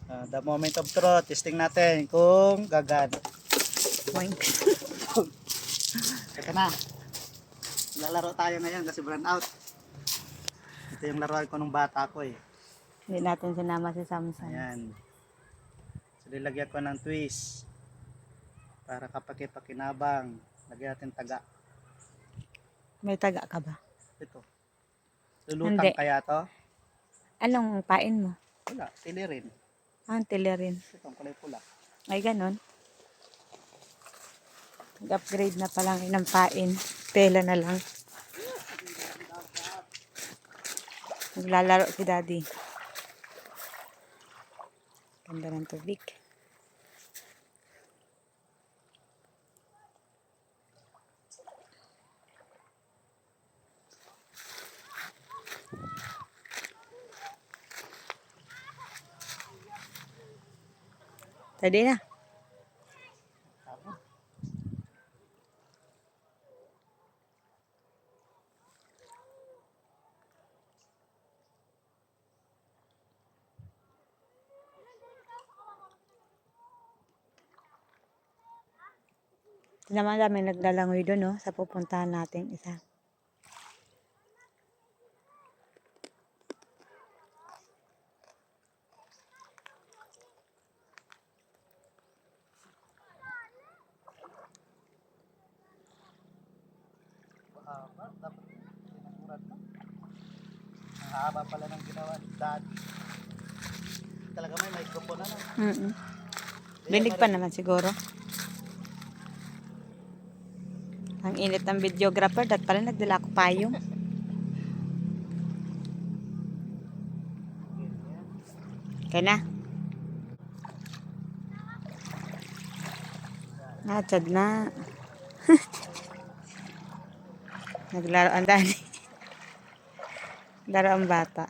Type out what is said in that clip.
The moment of truth. Testing natin kung gagana. Boink. Ito na. Lalaro tayo ngayon kasi brand out. Ito yung laruan ko nung bata ko eh. Hindi natin sinama si Samson. Ayan. So nilagyan ko ng twist. Para kapag ipakinabang, lagyan natin taga. May taga ka ba? Ito. Lulutang Hindi. kaya to? Anong pain mo? Wala, tili rin. Ah, rin. Itong kulay pula. Ay, ganon. Nag-upgrade na pa lang ng pain. Tela na lang. Naglalaro si Daddy. Ganda ng tubig. Tadi na. Naman namin naglalangoy doon, no? Sa pupuntahan natin isa. Mahaba, dapat tinagurad na. Ang haba pala ng ginawa ni Daddy. Talaga may microphone na no? Dinig pa naman siguro. Ang init ng videographer, dat pala nagdala ko payong. Kaya na. Natad na. Naglaro ang Daddy. Laro ang bata.